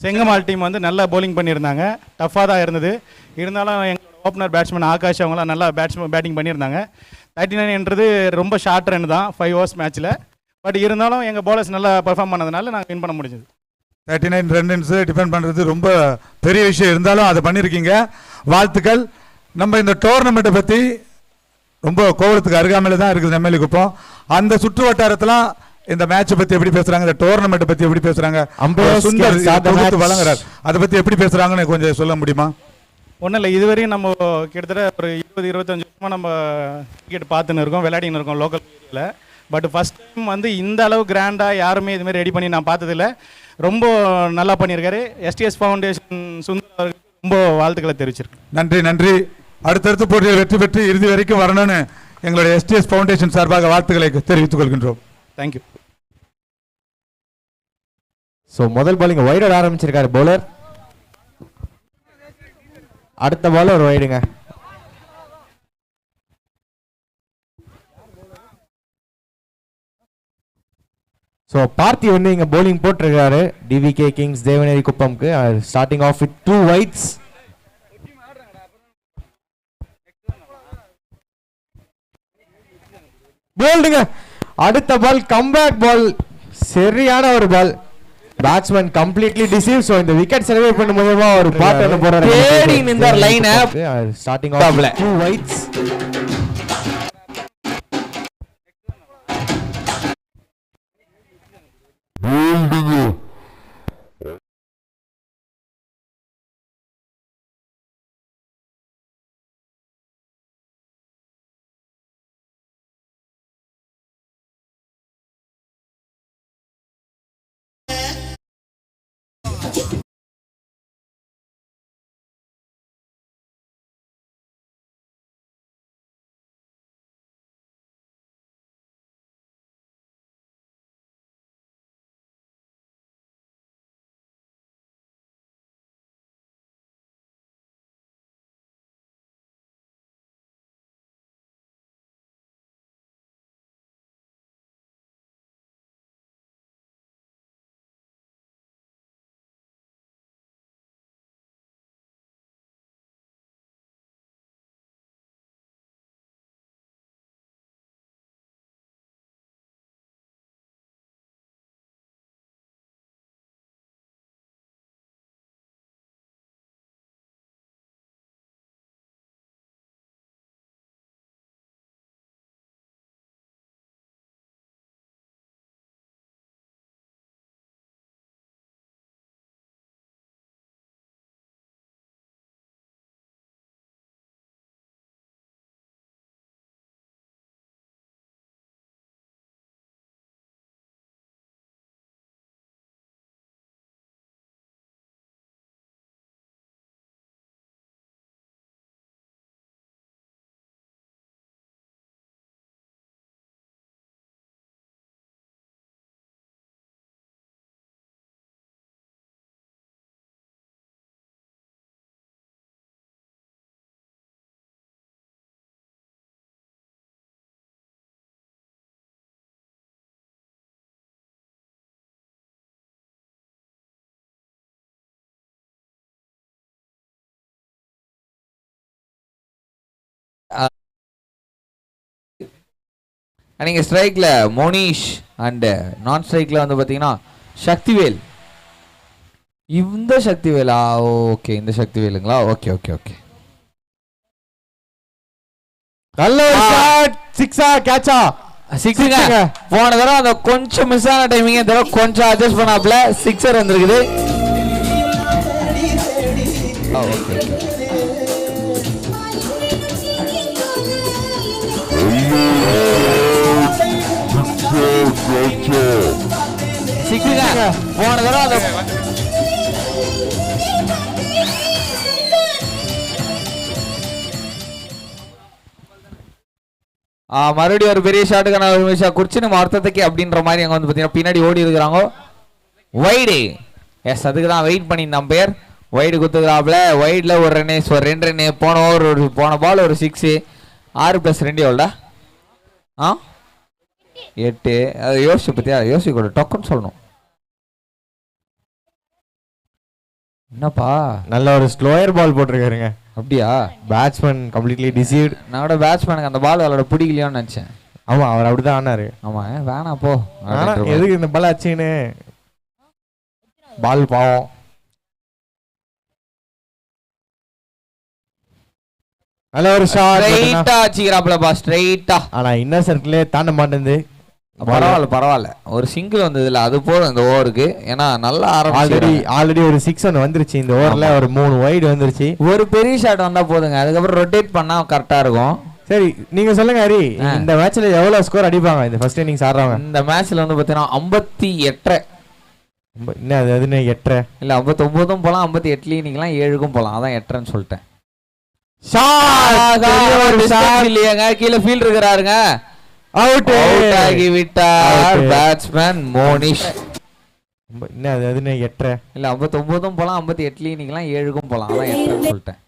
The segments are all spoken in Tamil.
செங்கமால் டீம் வந்து நல்லா bowling பண்ணியிருந்தாங்க. டஃப்பாக தான் இருந்தது. இருந்தாலும் எங்களோட ஓப்பனர் பேட்ஸ்மேன் ஆகாஷ் அவங்களாம் நல்லா பேட்டிங் பண்ணியிருந்தாங்க. 39ன்றது ரொம்ப ஷார்ட் ரன் தான் 5 overs மேட்ச்சில். பட் இருந்தாலும் எங்கள் பவுலர்ஸ் நல்லா பெர்ஃபார்ம் பண்ணதுனால நாங்கள் வின் பண்ண முடிஞ்சது. 39 ரன்ஸ் டிஃபெண்ட் பண்ணுறது ரொம்ப பெரிய விஷயம். இருந்தாலும் அதை பண்ணியிருக்கீங்க, வாழ்த்துக்கள். நம்ம இந்த டோர்னமெண்ட்டை பற்றி ரொம்ப கோவலத்துக்கு அருகாமையில் தான் இருக்குது நெம்மேலி குப்பம். அந்த சுற்று வட்டாரத்தில் இந்த மேட்சை பற்றி எப்படி பேசுகிறாங்க, இந்த டோர்னமெண்ட்டை பற்றி எப்படி பேசுகிறாங்க, சுந்தர் வழங்குறார், அதை பற்றி எப்படி பேசுகிறாங்கன்னு கொஞ்சம் சொல்ல முடியுமா? ஒன்றும் இல்லை, இதுவரையும் நம்ம கிட்டத்தட்ட ஒரு 20-25 வருஷமாக நம்ம கிரிக்கெட் பார்த்துன்னு இருக்கோம், விளையாடின்னு இருக்கோம் லோக்கல் ஏரியாவில். பட் ஃபஸ்ட் டைம் வந்து இந்த அளவு கிராண்டாக யாருமே இதுமாதிரி ரெடி பண்ணி நான் பார்த்ததில்ல. ரொம்ப நல்லா பண்ணியிருக்காரு. STS ஃபவுண்டேஷன் சுந்தர் அவருக்கு ரொம்ப வாழ்த்துக்களை தெரிவிச்சிருக்கு. நன்றி நன்றி. அடுத்தடுத்த போட்டியில் வெற்றி பெற்று இறுதி வரைக்கும் வரணும்னு எங்களுடைய STS ஃபவுண்டேஷன் சார்பாக வாழ்த்துக்களை தெரிவித்துக் கொள்கின்றோம். தேங்க்யூ. ஸோ முதல் பாலிங் வைடர் ஆரம்பிச்சிருக்காரு பவுலர். அடுத்த பால் ஒரு வைடுங்க. ஸோ பார்த்தி வந்து இங்கே பவுலிங் போட்டிருக்காரு DVK கிங்ஸ் தேவநேரி குப்பம்க்கு. Starting off with 2 wides. போல்டுங்க. அடுத்த பால் கம்பேக் பால், சரியான ஒரு ball. Batsman completely deceive. So இந்த விக்கெட் சர்வே பண்ண மூலமா ஒரு பாட் என்ன போறாரு, தேடி நின்ற line up. Starting off 2 wides. நீங்க ஸ்ட்ரைக்ல மோனிஷ் அண்ட் நான் ஸ்ட்ரைக்ல வந்து பாத்தீங்கன்னா சக்திவேல். இந்த சக்திவேலா? ஓகே, இந்த சக்திவேலுங்களா? Okay okay okay. நல்ல ஒரு ஷாட். சிக்ஸா கேட்சா? சிக்ஸுங்க. போன தடவை அந்த கொஞ்சம் மிஸ் ஆன டைமிங் இந்த தடவை கொஞ்சம் அட்ஜஸ்ட் பண்ணாப்ல சிக்ஸர் வந்திருக்குது. ஓகே. சிக்ஸுங்க. போன தடவை அந்த மறுபடியும் ஒரு பெரிய ஷாட்டுக்கான ஒரு விஷா குறிச்சு நம்ம அர்த்தத்துக்கு அப்படின்ற மாதிரி அங்கே வந்து பார்த்தீங்கன்னா பின்னாடி ஓடி இருக்கிறாங்க. வைடு. எஸ், அதுக்கு தான் வெயிட் பண்ணி நம்பர் வைடு குத்துக்கிறாப்ல. வைடில் ஒரு ரன்னு, 2 ரன்னு. போன பால் ஒரு 6. 6 + 2 எவ்வளோடா? 8. அதை யோசிச்சு பற்றியா? யோசிக்க கூட டக்குன்னு சொல்லணும். என்னப்பா நல்ல ஒரு ஸ்லோயர் பால் போட்டிருக்காருங்க. அப்படியா? Batsman completely deceived. நான் பேட்ஸ்மேனுக்கு அந்த பால் விளையாட பிடிக்கலையோன்னு நினைச்சேன். ஆமா, அவர் அப்படிதான் ஆனாரு. ஆமா, வேணாம் போ. ஆனா எதுக்கு இந்த பால் ஆச்சுன்னு பால் பாவம். நல்ல ஒரு ஷாட். ஸ்ட்ரைட்டா அடிச்சிராப்லப்பா, ஸ்ட்ரைட்டா. ஆனா இன்னர் சர்க்கிளே தாண்ட மாட்டேங்குது. பரவாயில்ல. ஒரு சிங்கிள் வந்ததுல அது போதும் இந்த ஓவருக்கு. ஏன்னா நல்லா ஆல்ரெடி ஒரு 6 ஒன்று வந்துருச்சு இந்த ஓவர்ல. ஒரு 3 வைடு வந்துருச்சு. ஒரு பெரிய ஷாட் வந்தா போதுங்க, அதுக்கப்புறம் ரொட்டேட் பண்ணா கரெக்டா இருக்கும். சரி, நீங்க சொல்லுங்க ஹரி, இந்த மேட்ச்ல எவ்வளவு ஸ்கோர் அடிப்பாங்க இந்த ஃபர்ஸ்ட் இன்னிங்ஸ் ஆடுறவங்க? இந்த மேட்ச்ல வந்து பாத்தீங்கன்னா 58. என்ன அது 8 இல்ல 59ம் போலாம், 58லயும் நிக்கலாம், 7க்கும் போலாம். அதான் 8ன்னு சொல்லிட்டேன். இல்லையாங்க, கீழே ஃபீல்ட் இருக்கிறாருங்க. அவுட் ஆகி விட்டார் பேட்ஸ்மேன் மோனிஷ். என்ன அது 8 இல்ல 59ம் போலாம், 58லயும் நிக்கலாம், 7க்கும் போலாம். அதான் 8ன்னு சொல்லிட்டேன்.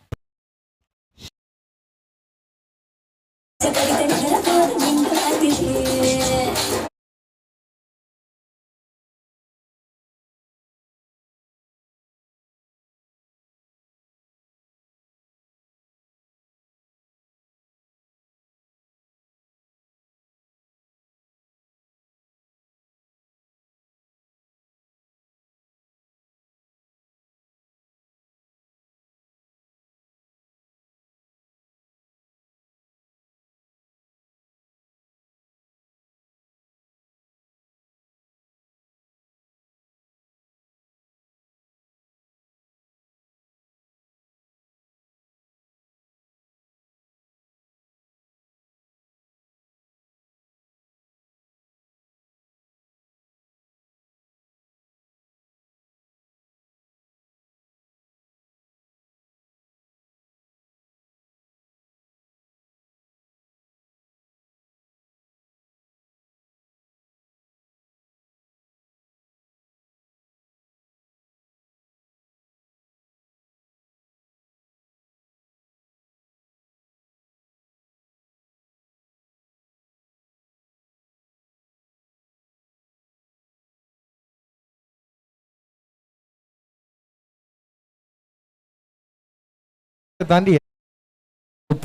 தாண்டி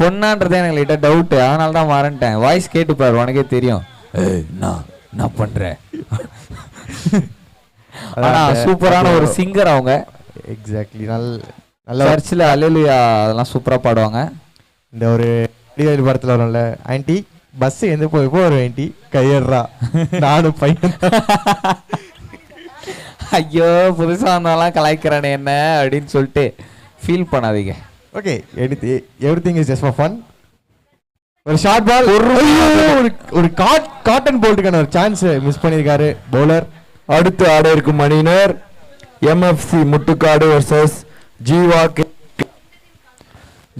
பொண்ணான்றதே எனக்கு லைட்டா டவுட், அதனால தான் மறந்துட்டேன். வாய்ஸ் கேட்டு பாரு, உனக்கே தெரியும். நான் பண்றேன். ஆனா சூப்பரான ஒரு சிங்கர் அவங்க. எக்ஸாக்ட்லி. நல்ல சர்ச்சில் அல்லேலூயா அதெல்லாம் சூப்பரா பாடுவாங்க. இந்த ஒரு படத்துல வரும்ல, ஆன்ட்டி பஸ் எந்த போய் ஒரு ஆன்ட்டி கையடுறா நானும் பையன். ஐயோ, புதுசா வந்தாலாம் கலாய்க்கிறானே என்ன அப்படின்னு சொல்லிட்டு ஃபீல் பண்ணாதீங்க. Okay, everything is just for fun. ஒரு ஷார்ட் பால், ஒரு காட்டன் போல்ட்டுக்கான ஒரு சான்ஸ் மிஸ் பண்ணியிருக்காரு பவுலர். அடுத்து ஆட இருக்கும் அணியினர் MFC Muttukadu versus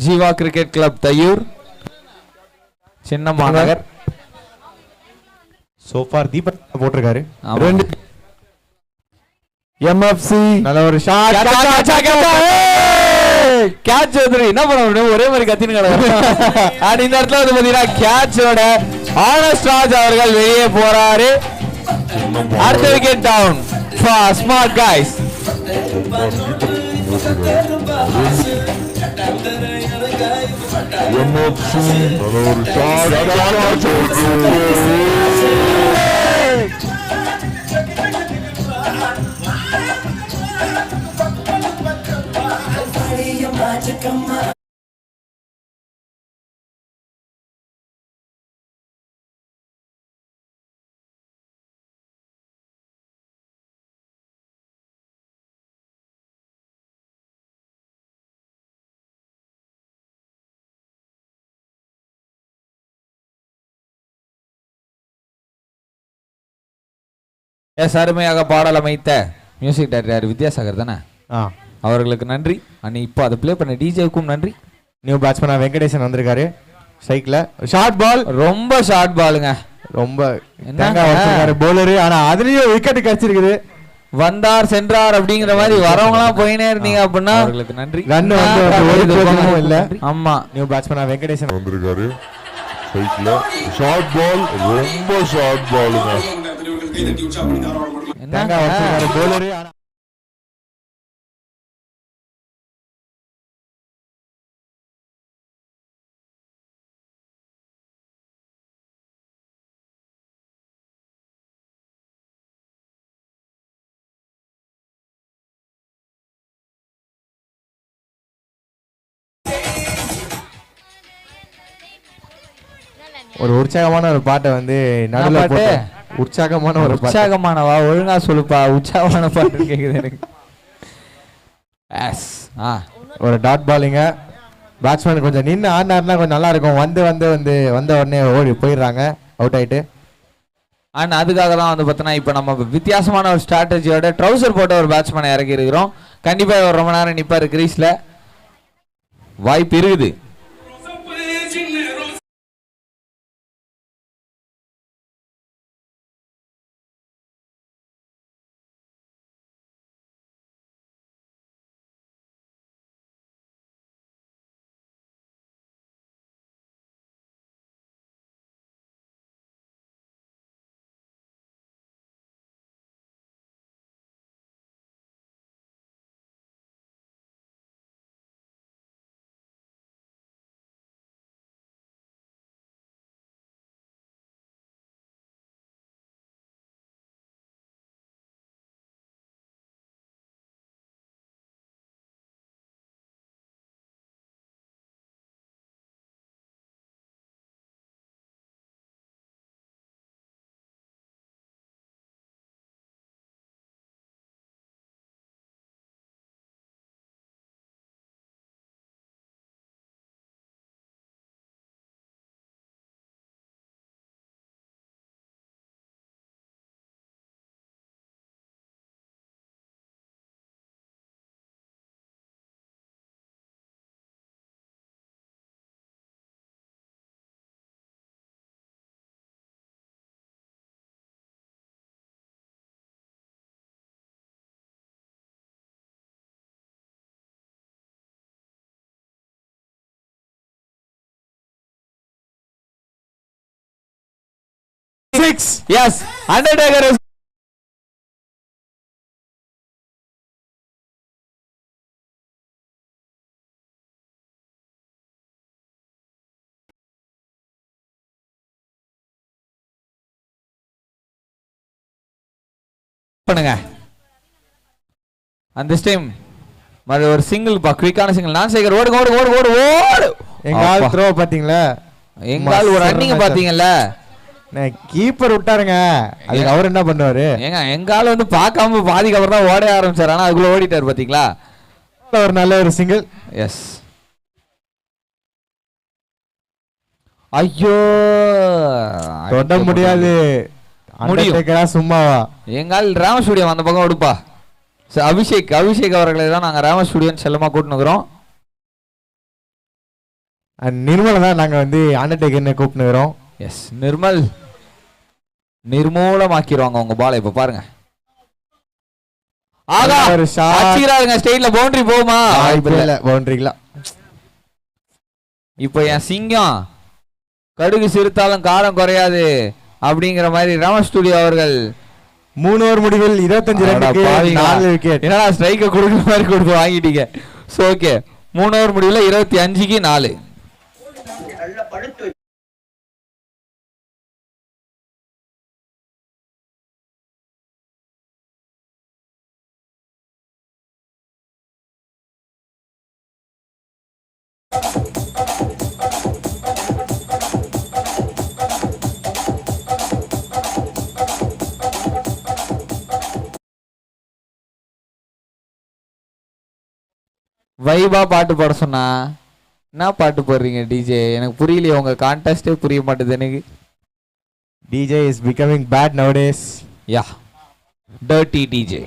Jeeva cricket club Thaiyur, சின்ன மாநகர். சோஃபார் தீபக் போட்டிருக்காரு. MFC நல்ல ஒரு ஷாட். கேட்ச் வந்து என்ன பண்ண முடியும், ஒரே மாதிரி கத்தின்னு கிடக்கு. இந்த இடத்துல வந்து பாத்தீங்கன்னா கேட்சோட ஆனஸ்ட் ராஜ் அவர்கள் வெளியே போறாரு. அடுத்த wicket down for smart guys. அருமையாக பாடல் அமைத்த மியூசிக் டைரக்டர் வித்யாசாகர் தானே, அவர்களுக்கு நன்றி. அண்ட் இப்போ அதை பிளே பண்ண டிஜேவுக்கும் நன்றி. நியூ பேட்ஸ்மேனா வெங்கடேசன் வந்திருக்காரு. ஸ்ட்ரைக்ல ஷார்ட் பால், ரொம்ப ஷார்ட் பாலுங்க, ரொம்ப என்ன பவுலரு. ஆனா அதுலயும் விக்கெட் கிடைச்சிருக்குது. வந்தார் சென்றார் அப்படிங்கிற மாதிரி வரவங்களாம் போயினே இருந்தீங்க அப்படின்னா அவர்களுக்கு நன்றி. ரன் வந்து இல்ல. ஆமா, நியூ பேட்ஸ்மேனா வெங்கடேசன் வந்திருக்காரு. ஸ்ட்ரைக்ல ஷார்ட் பால், ரொம்ப ஷார்ட் பாலுங்க. என்ன பவுலரு. ஒரு உற்சாகமான ஒரு பாட்டை வந்து நடுவுல பாட்டு? போட்டு உற்சாகமான ஒரு பாட்டு. உற்சாகமானவா ஒழுங்கா சொல்லுப்பா. உற்சாகமான பாட்டு கேக்குது எனக்கு. எஸ் ஒரு டாட் பாலிங்க. பேட்ஸ்மேன் கொஞ்சம் நின்று ஆடினாருன்னா கொஞ்சம் நல்லா இருக்கும். வந்த உடனே ஓடி போயிடுறாங்க அவுட் ஆயிட்டு. அண்ட் அதுக்காக தான் வந்து பார்த்தோன்னா இப்போ நம்ம வித்தியாசமான ஒரு ஸ்ட்ராட்டஜியோட ட்ரௌசர் போட்ட ஒரு பேட்ஸ்மேனை இறக்கி இருக்கிறோம். கண்டிப்பாக இவர் ரொம்ப நேரம் நிற்பார் கிரீஸில், வாய்ப்பு இருக்குது. Yes, Undertaker is பண்ணுங்க. அந்த டைம் மாதிரி ஒரு சிங்கிள் பா, குயிக்கான சிங்கிள். நான் சேகர் ஓடு ஓடு ஓடு ஓடு ஓடு. எங்க ஆள் த்ரோ பாத்தீங்களா? எங்க ஆள் ஒரு ரன்னிங் பாத்தீங்கல்ல? கீப்பர் விட்டாருங்க, அதுக்கு அவர் என்ன பண்ணுவாரு? ஏங்க எங்க ஆள் வந்து பார்க்காம பாதிக்கு அப்புறம் தான் ஓட ஆரம்பிச்சாரு, ஆனா அதுக்குள்ள ஓடிட்டாரு பாத்தீங்களா? ஒரு நல்ல ஒரு சிங்கிள். எஸ். ஐயோ தொட முடியாது. முடியும் சும்மாவா? எங்கால் ராம ஸ்டுடியோ அந்த பக்கம் ஓடுப்பா. அபிஷேக் அவர்களை தான் நாங்க ராம ஸ்டுடியோன்னு செல்லமா கூட்டினுக்கிறோம். நிர்மலை தான் நாங்க வந்து அண்டர்டேக்கர்னு கூப்பிட்டுக்கிறோம். எஸ், நிர்மூலமாக்கிடுவாங்க உங்க பாலை. இப்ப பாருங்க, ஆகா ஒரு ஷாட் ஸ்டேட்ல பவுண்டரி போகுமா? இல்ல பவுண்டரிங்களா. இப்போ என் சிங்கம் கடுகு சிறுத்தாலும் காரம் குறையாது அப்படிங்கிற மாதிரி ராம ஸ்டுடியோ அவர்கள் 3 ஓவர் முடிவில் 25 ரன்னுக்கு 4 விக்கெட். என்னடா ஸ்ட்ரைக்க கொடுக்குற மாதிரி கொடுத்து வாங்கிட்டீங்க. சோ ஓகே, 3 ஓவர் முடிவில் 25க்கு 4. வைபா பாட்டு பாட சொன்னா என்ன பாட்டு போடுறீங்க டிஜே? எனக்கு புரியலையே, உங்க கான்டெஸ்டே புரிய மாட்டேது எனக்கு. DJ is becoming bad nowadays. Yeah, dirty DJ.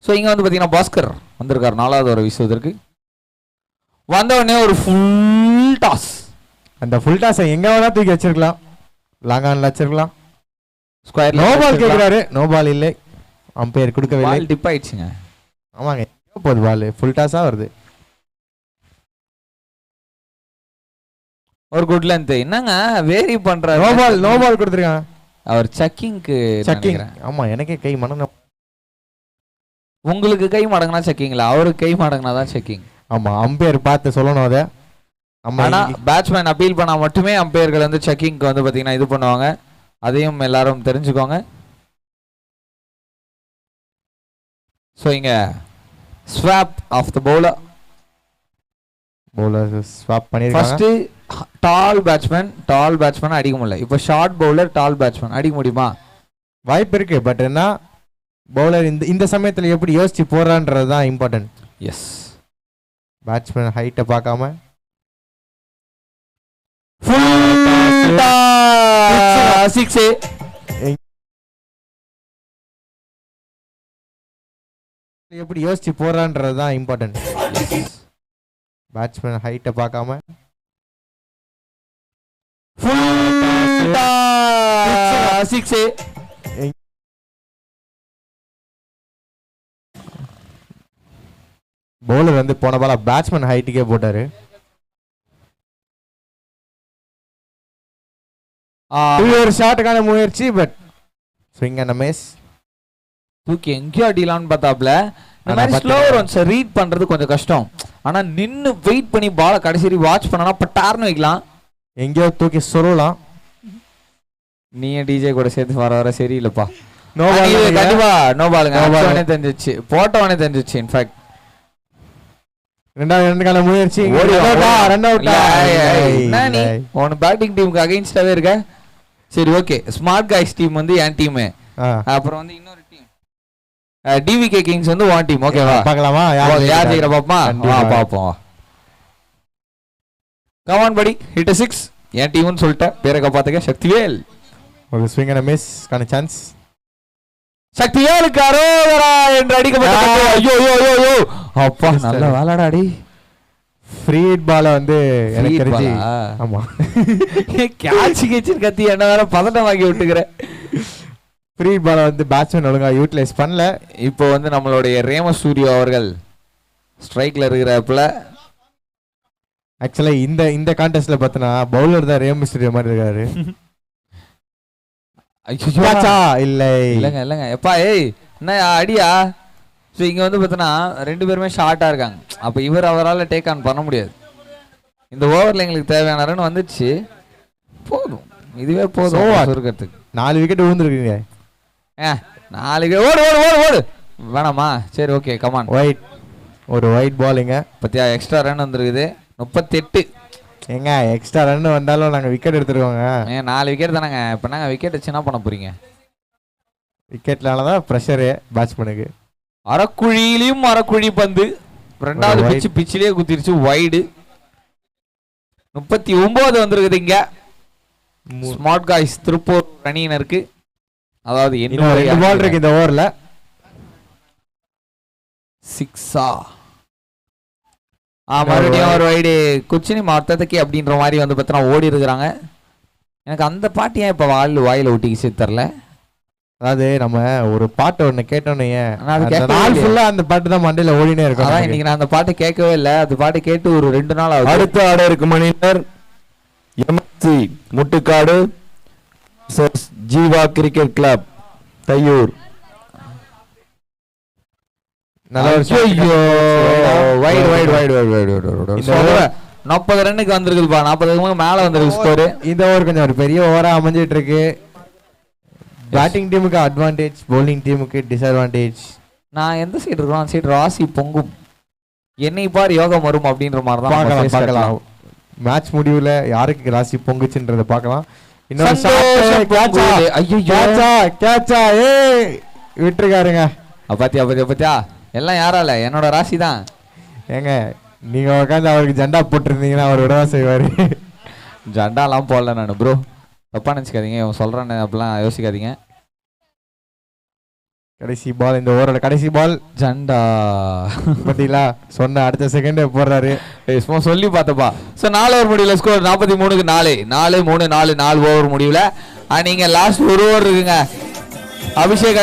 So இங்க வந்து பாத்தீங்கன்னா பாஸ்கர் வந்திருக்காரு 4வது ஓவர் வீசுவதற்கு. வந்த உடனே ஒரு ஃபுல் டாஸ். அந்த ஃபுல் டாஸை எங்க வேணா தூக்கி வச்சிருக்கலாம், லாங் ஆன்ல வச்சிருக்கலாம். ஸ்கொயர் நோ பால் கேக்குறாரு. நோ பால் இல்லை, அம்பையர் கொடுக்கவில்லை. பால் டிப் ஆயிடுச்சுங்க. ஆமாங்க, போகுது பால் ஃபுல் டாஸா வருது. ஒரு குட் லென்த். என்னங்க வேரி பண்றாரு? நோ பால் கொடுத்துருக்காங்க. அவர் செக்கிங்க்கு. ஆமா, எனக்கே கை மடங்க. உங்களுக்கு கை மடங்கினா செக்கிங்களா? அவருக்கு கை மடங்கினா தான் செக்கிங். ஆமா, அம்பையர் பார்த்து சொல்லணும் அதை. ஆனா பேட்ஸ்மேன் அப்பீல் பண்ணா மட்டுமே அம்பையர்கள் வந்து செக்கிங்க்கு வந்து பாத்தீங்கன்னா இது பண்ணுவாங்க. அதையும் எல்லாரும் தெரிஞ்சுக்கோங்க. ஸோ இங்க swap of the bowler. Bowler swap பண்ணிருக்காங்க. ஃபர்ஸ்ட் டால் பேட்ஸ்மேன் அடிக்க முடியல. இப்போ ஷார்ட் பவுலர் டால் பேட்ஸ்மேன் அடிக்க முடியுமா? வாய்ப்பு இருக்கு. பட் என்ன பவுலர் இந்த சமயத்துல எப்படி யோசிச்சு போறான்றது தான் இம்பார்ட்டன்ட். எஸ், பேட்ஸ்மேன் ஹைட்டை பார்க்காம சிக்ஸ். எப்படி யோசிச்சு போறான்றது தான் இம்பார்ட்டன்ட். பேட்ஸ்மேன் ஹைட்டை பார்க்காம சிக்ஸ். பவுலர் வந்து போன பால பேட்ஸ்மேன் ஹைட்டுக்கே போட்டாரு. ஒரு ஷாட்டுக்கான முயற்சி பட் ஸ்விங் அண்ட் மிஸ். தூக்கி எங்கேயோ அடிக்கலாம்னு பார்த்தாப்ல. இந்த மாதிரி ஸ்லோவர் ஒன்ஸ் ரீட் பண்றது கொஞ்சம் கஷ்டம். ஆனா நின்னு வெயிட் பண்ணி பால கடைசி வாட்ச் பண்ணனா பட்டார்னு வைக்கலாம். எங்கேயோ தூக்கி சொல்லலாம். நீ டிஜே கூட சேர்த்து வர சரியில்லைப்பா. No ball. கண்டிப்பா நோ பாலுங்க. போட்டவனே தெரிஞ்சிச்சு, போட்டவனே தெரிஞ்சிச்சு. இன்ஃபேக்ட் ரெண்டாவது ரெண்டுக்கான முயற்சி ரன் அவுட். நீ உன் பேட்டிங் டீமுக்கு அகைன்ஸ்டாவே இருக்க. சரி ஓகே, ஸ்மார்ட் காய்ஸ் டீம் வந்து என் டீம். அப்புறம் வந்து இன்னொரு டீம் டிவிகே கிங்ஸ் வந்து ஒன் டீம். ஓகேவா? பார்க்கலாமா யார் ஜெயிக்கிற பாப்போமா? வா பாப்போம். கமான் படி, ஹிட் 6. என் டீம்னு சொல்லிட்டேன். பேரை காப்பாத்துக்க. சக்திவேல். ஒரு ஸ்விங் அண்ட் மிஸ் கான சான்ஸ். சக்திவேலுக்கு அரோகரா என்று அடிக்கப்பட்ட. ஐயோ ஐயோ ஐயோ, அப்பா நல்ல வேலைடா அடி. ஃப்ரீ ஹிட் பால வந்து எனக்கு தெரிஞ்சு ஆமா கேட்ச் கேட்ச் கத்தி என்ன வேற பதட்டமாக்கி விட்டுக்கிற. ஃப்ரீ ஹிட் பால வந்து பேட்ஸ்மேன் ஒழுங்கா யூட்டிலைஸ் பண்ணல. இப்போ வந்து நம்மளுடைய ரேம சூரியோ அவர்கள் ஸ்ட்ரைக்ல இருக்கிறப்பல. ஆக்சுவலா இந்த கான்டெஸ்ட்ல பார்த்தனா பவுலர் தான் ரேம் ஸ்டூடியோ மாதிரி இருக்காரு. இல்லங்க எப்பா ஏய் என்ன அடியா. ஸோ இங்க வந்து பார்த்தோன்னா ரெண்டு பேருமே ஷார்ட்டா இருக்காங்க. அப்போ இவர் அவரால் டேக் ஆன் பண்ண முடியாது. இந்த ஓவரில் எங்களுக்கு தேவையான ரன் வந்துடுச்சு. போதும், இதுவே போதும் இருக்கிறதுக்கு. 4 விக்கெட் விழுந்துருக்கீங்க. 4 விக்கெட். ஓடு ஓடு ஓடு ஓடு வேணாமா? சரி ஓகே கமான். ஒயிட், ஒரு ஒயிட் பாலுங்க. பத்தியா எக்ஸ்ட்ரா ரன் வந்துருக்குது. 38. ஏங்க எக்ஸ்ட்ரா ரன் வந்தாலும் நாங்கள் விக்கெட் எடுத்துருவோங்க. 4 விக்கெட் தானேங்க. இப்போ நாங்கள் விக்கெட் வச்சு என்ன பண்ண போறீங்க? விக்கெட்னால தான் ப்ரெஷரு பேட்ஸ்மேனுக்கு. அரைக்குழியிலையும் அரைக்குழி பந்து. ரெண்டாவது பிச்சிலேயே குத்திருச்சு. வைடு. 39 வந்துருக்குது இங்க. ஸ்மார்ட் காய்ஸ் திருப்பூர் அணியினருக்கு. அதாவது 2 பால் இருக்கு இந்த ஓவர்ல. 6 மறுபடியும் ஒரு வைடு. குச்சினி மாத்தத்துக்கு அப்படின்ற மாதிரி வந்து பார்த்தா ஓடி இருக்கிறாங்க. எனக்கு அந்த பாட்டு ஏன் இப்போ வாயில ஒட்டிக்கிச்சு தெரில. அதாவது நம்ம ஒரு பாட்டு ஒன்று கேட்டோன்னே நாள் ஃபுல்லா அந்த பாட்டு தான் மண்டையில ஓடினே இருக்கும். அதான் இன்னைக்கு நான் அந்த பாட்டு கேட்கவே இல்லை. அந்த பாட்டு கேட்டு ஒரு 2 நாள் ஆகுது. அடுத்த ஆட இருக்கு மணினர் MSC Muttukadu Jeeva cricket club Thaiyur. 40 ரன்னுக்கு வந்திருக்குதுப்பா. 40 மேல வந்திருக்கு ஸ்கோர். இந்த ஓவர் கொஞ்சம் ஒரு பெரிய ஓவரா அமைஞ்சிட்டு இருக்கு. பேட்டிங் டீமுக்கு அட்வான்டேஜ், பவுலிங் டீமுக்கு டிஸ்அட்வான்டேஜ். நான் எந்த சைடு இருக்கோம் அந்த சைடு ராசி பொங்கும். என்னை பார் யோகம் வரும் அப்படின்ற மாதிரி தான் பார்க்கலாம். மேட்ச் முடிவுல யாருக்கு ராசி பொங்குச்சுன்றத பார்க்கலாம். விட்டுருக்காருங்க. பாத்தியா எல்லாம் யாரால? என்னோட ராசி தான். ஏங்க நீங்க உட்காந்து அவருக்கு ஜெண்டா போட்டிருந்தீங்கன்னா அவர் விடவா செய்வாரு. ஜெண்டாலாம் போடல நான் ப்ரோ. தப்பா நினைச்சுக்காதீங்க. இவன் சொல்றேன்னு அப்படிலாம் யோசிக்காதீங்க. கடைசி பால், இந்த ஓவரோட கடைசி பால். ஜெண்டா பாத்தீங்களா? சொன்ன அடுத்த செகண்ட் போடுறாரு. சும்மா சொல்லி பார்த்தப்பா. ஸோ 4 ஓவர் முடியல. ஸ்கோர் 43க்கு 4. 4 ஓவர் முடியல. நீங்க லாஸ்ட் ஒரு ஓவர் இருக்குங்க. அபிஷேக்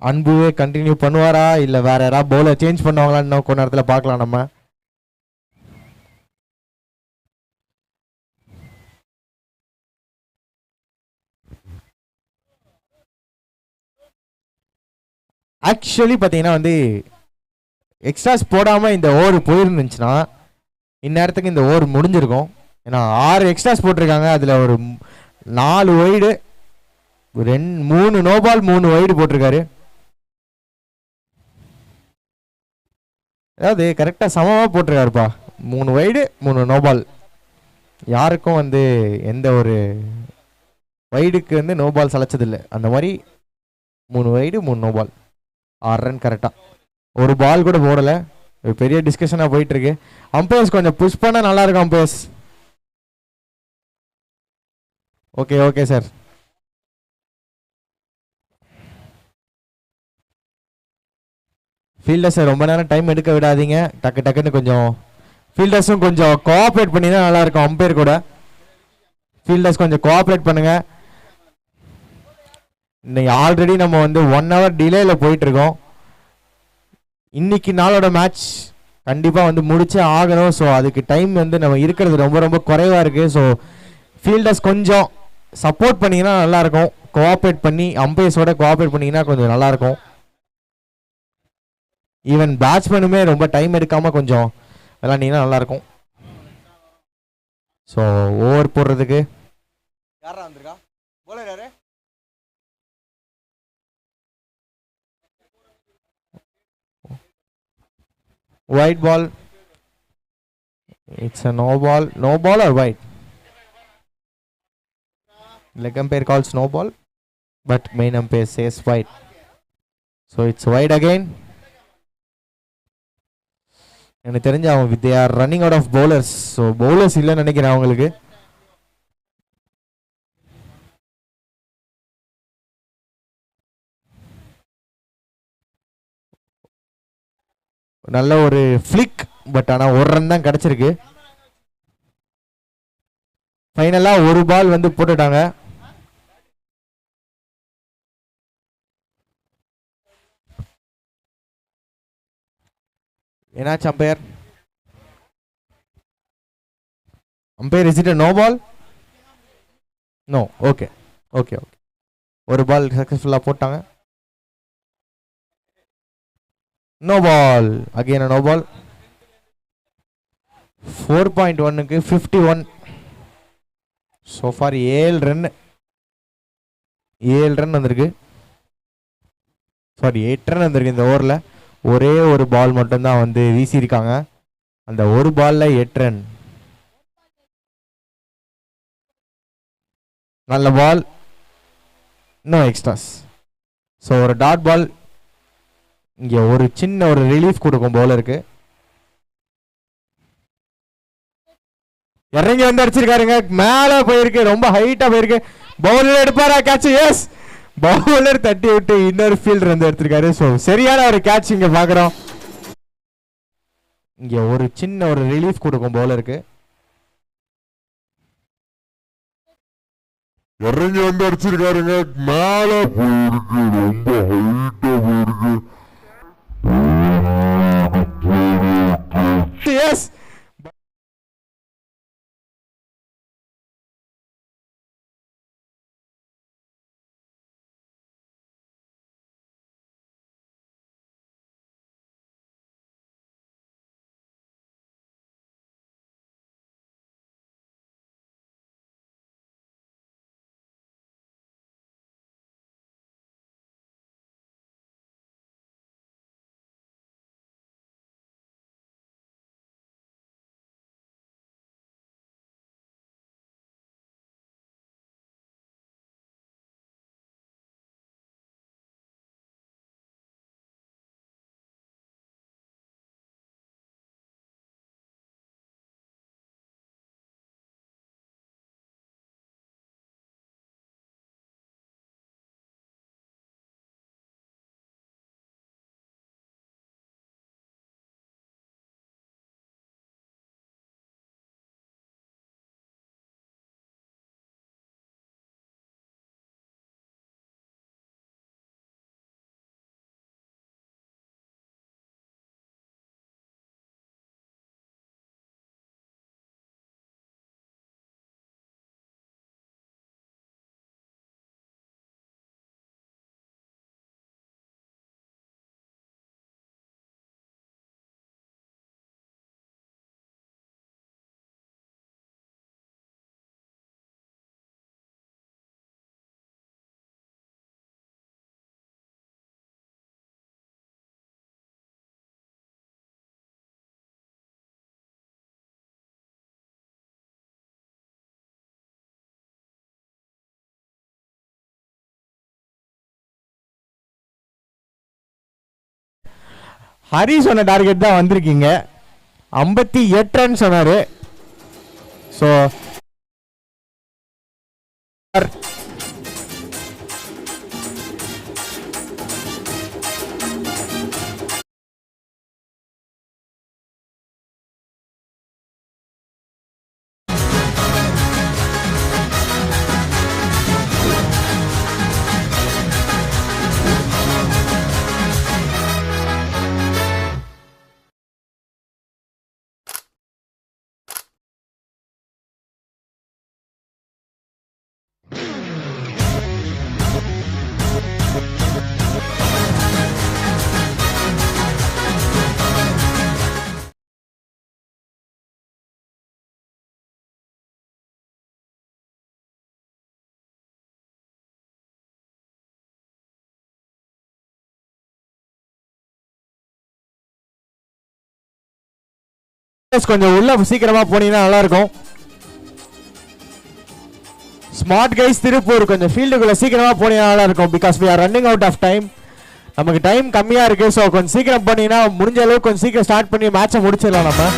அன்புவே கண்டினியூ பண்ணுவாரா இல்லை வேற யாராவது பவுலர் சேஞ்ச் பண்ணுவாங்களான்னு இன்னும் கொஞ்ச நேரத்தில் பார்க்கலாம் நம்ம. ஆக்சுவலி பார்த்தீங்கன்னா வந்து எக்ஸ்ட்ராஸ் போடாமல் இந்த ஓவர் போயிருந்துச்சுன்னா இந்நேரத்துக்கு இந்த ஓவர் முடிஞ்சிருக்கும். ஏன்னா 6 எக்ஸ்ட்ராஸ் போட்டிருக்காங்க. அதில் ஒரு 4 வைடு 3 நோபால் 3 வைடு போட்டிருக்காரு. அதாவது கரெக்டாக சமமாக போட்டிருக்காருப்பா. 3 வைடு 3 நோபால். யாருக்கும் வந்து எந்த ஒரு வைடுக்கு வந்து நோபால் சளைச்சதில்லை. அந்த மாதிரி 3 வைடு 3 நோபால் 6 ரன் கரெக்டாக. ஒரு பால் கூட போடலை. பெரிய டிஸ்கஷனாக போயிட்டு இருக்கு. அம்பையர்ஸ் கொஞ்சம் புஷ் பண்ணால் நல்லா இருக்கும் அம்பையர்ஸ். Okay okay sir. ஃபீல்டர்ஸை ரொம்ப நேரம் டைம் எடுக்க விடாதீங்க. டக்கு டக்குன்னு கொஞ்சம் ஃபீல்டர்ஸும் கொஞ்சம் கோஆப்ரேட் பண்ணி தான் நல்லா இருக்கும். அம்பையர் கூட ஃபீல்டர்ஸ் கொஞ்சம் கோஆப்ரேட் பண்ணுங்க. இன்னைக்கு ஆல்ரெடி நம்ம வந்து 1 hour டிலேல போயிட்டு இருக்கோம். இன்னைக்கு நாளோட மேட்ச் கண்டிப்பாக வந்து முடிச்சே ஆகணும். ஸோ அதுக்கு டைம் வந்து நம்ம இருக்கிறது ரொம்ப ரொம்ப குறைவாக இருக்குது. ஸோ ஃபீல்டர்ஸ் கொஞ்சம் சப்போர்ட் பண்ணிங்கன்னா நல்லாயிருக்கும். கோஆப்ரேட் பண்ணி அம்பையர்ஸோட கோஆப்ரேட் பண்ணிங்கன்னா கொஞ்சம் நல்லாயிருக்கும். ஈவன் பேட்ஸ்மேனுமே ரொம்ப டைம் எடுக்காமல் கொஞ்சம் விளாண்டிங்கன்னா நல்லாயிருக்கும். ஸோ ஓவர் போடுறதுக்கு யாரா வந்திருக்கா போலர் யாரு? White ball. It's a no ball. No ball or white? Leg umpire calls no ball, but main umpire says white. So it's white again. எனக்கு தெரிஞ்ச அவங்க they are running out of bowlers. So bowlers இல்லைன்னு நினைக்கிறேன் அவங்களுக்கு. நல்ல ஒரு ஃபிளிக். பட் ஆனால் ஒரு ரன் தான் கிடச்சிருக்கு. ஃபைனலாக ஒரு பால் வந்து போட்டுட்டாங்க. என்னாச்சு umpire? Umpire is it no ball? No. Okay okay okay. ஒரு பால் சக்ஸஸ்ஃபுல்லாக போட்டாங்க. No ball. Again a no ball. 4.1க்கு 51. So far 7 run. 7 run வந்திருக்கு. சாரி 8 ரன் வந்திருக்கு இந்த ஓவரில். ஒரே ஒரு பால் மட்டும்தான் வந்து வீசியிருக்காங்க. அந்த ஒரு பால்ல 8 ரன். நல்ல பால். No extras. ஸோ ஒரு டாட் பால். இங்கே ஒரு சின்ன ஒரு ரிலீஃப் கொடுக்கும் பவுலருக்கு. இறங்கி வந்து அடிச்சிருக்காருங்க. மேலே போயிருக்கு. ரொம்ப ஹைட்டாக போயிருக்கு. பவுலர் எடுப்பாரா கேட்ச்? எஸ். பவுலர் தட்டி விட்டு இன்னொரு ஃபீல்டர் வந்து எடுத்திருக்காரு. ஸோ சரியான ஒரு கேட்ச் இங்கே பார்க்குறோம். இங்கே ஒரு சின்ன ஒரு ரிலீஃப் கொடுக்கும் பவுலருக்கு. இறங்கி வந்து அடிச்சிருக்காருங்க. மேல போயிருக்கு. ரொம்ப ஹைட்டா போயிருக்கு. எஸ். ஹரி சொன்ன டார்கெட் தான் வந்திருக்கீங்க. 58 ரன் சொன்னாரு. ஸோ கொஞ்சம் உள்ள சீக்கிரமா போனீங்கன்னா நல்லா இருக்கும். ஸ்மார்ட் கைஸ் திருப்பூர் கொஞ்சம் ஃபீல்டுக்குள்ள சீக்கிரமா போனீங்கன்னா நல்லா இருக்கும். Because we are running out of time. நமக்கு டைம் கம்மியா இருக்கு. ஸோ கொஞ்சம் சீக்கிரம் பண்ணீங்கன்னா முடிஞ்ச அளவுக்கு கொஞ்சம் சீக்கிரம் ஸ்டார்ட் பண்ணி மேட்சை முடிச்சிடலாம் நம்ம.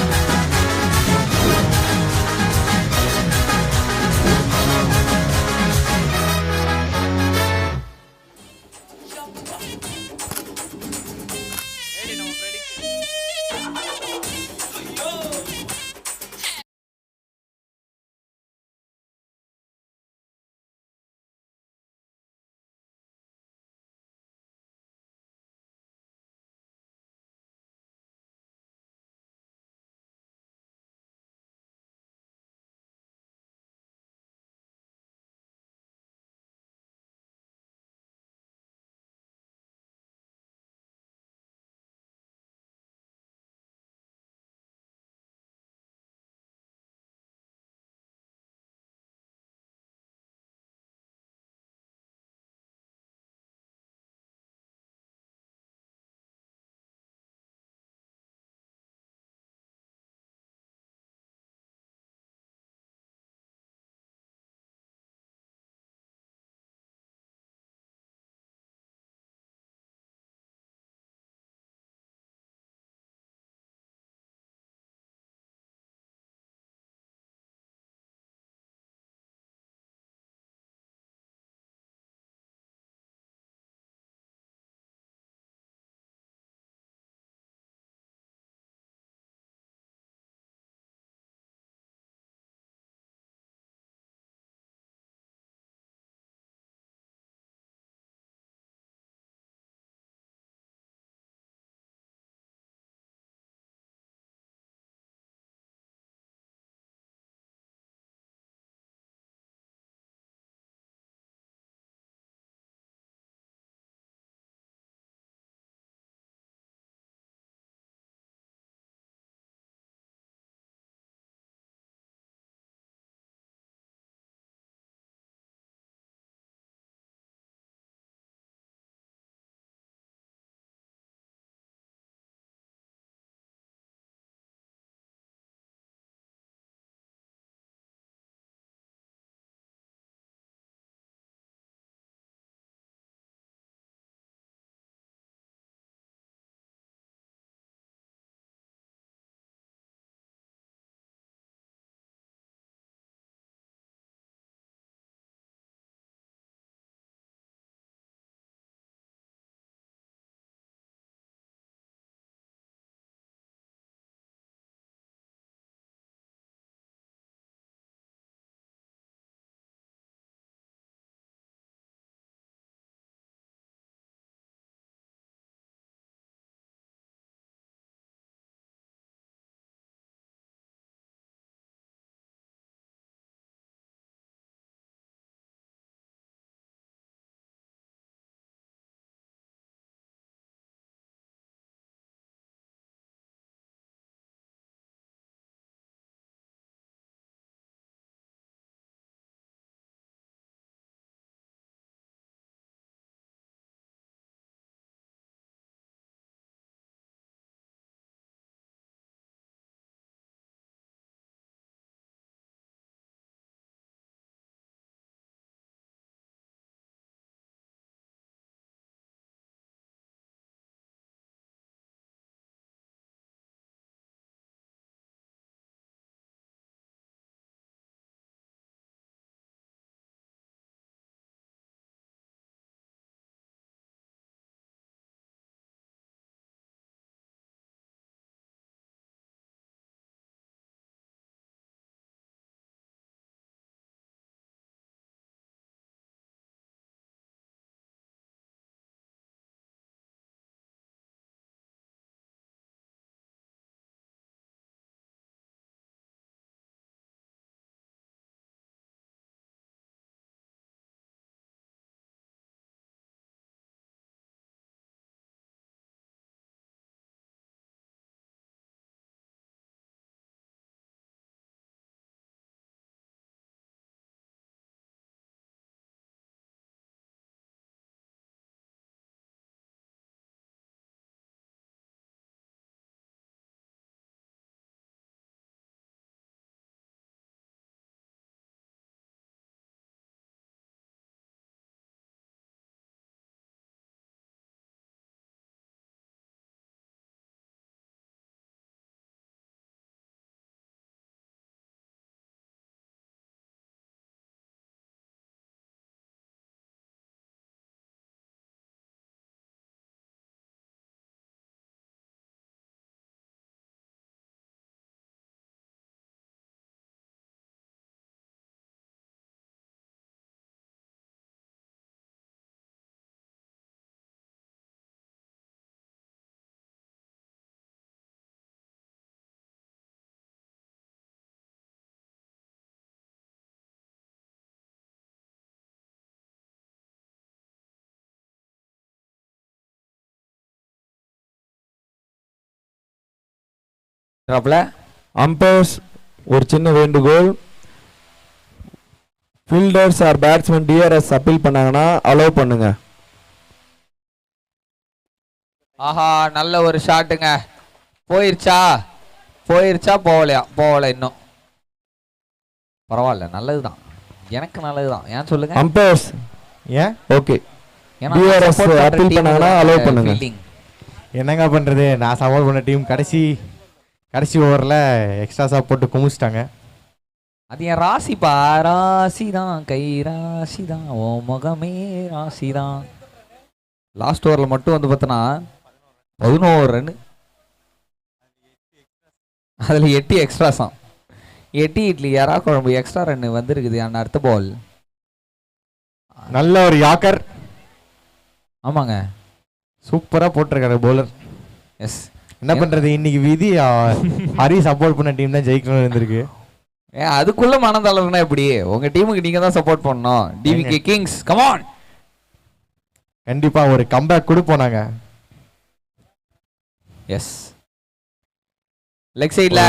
அம்பையர்ஸ் ஒரு சின்ன வேண்டுகோள், fielders or batsman DRS appeal பண்ணாங்கன்னா அலோவ் பண்ணுங்க. ஆஹா நல்ல ஒரு ஷாட்டுங்க. போயிருச்சா போகல இன்னும் பரவாயில்ல, நல்லதுதான், எனக்கு நல்லதுதான். ஏன் சொல்லுங்க? அம்பையர்ஸ் ஏன் ஓகே, டிஆர்எஸ் அப்பீல் பண்ணாங்கன்னா அலோவ் பண்ணுங்க. என்னங்க பண்றது, நான் சப்போர்ட் பண்ண டீம் கடைசி ஓவரில் எக்ஸ்ட்ரா போட்டு குமிச்சிட்டாங்க. அது என் ராசிப்பா, ராசிதான், கை ராசிதான், ஓ முகமே ராசிதான். லாஸ்ட் ஓவரில் மட்டும் வந்து பார்த்தோன்னா 11 ரன், அதில் 8 எக்ஸ்ட்ராஸாம். 8 இட்லி யாரா குழம்பு எக்ஸ்ட்ரா ரன் வந்திருக்குது. அந்த அடுத்த பால் நல்ல ஒரு யாக்கர். ஆமாங்க, சூப்பராக போட்டிருக்காரு பவுலர். எஸ். என்ன பண்றது, இன்னைக்கு விதி ஹரி சப்போர்ட் பண்ண டீம் தான் ஜெயிக்கணும்னு இருந்திருக்கு. அதுக்குள்ள மனதளவுனா எப்படி? உங்க டீமுக்கு நீங்க தான் சப்போர்ட் பண்ணணும். TVK Kings come on. கண்டிப்பா ஒரு கம்பேக் கொடுப்போம் நாங்க. எஸ், லெக் சைடுல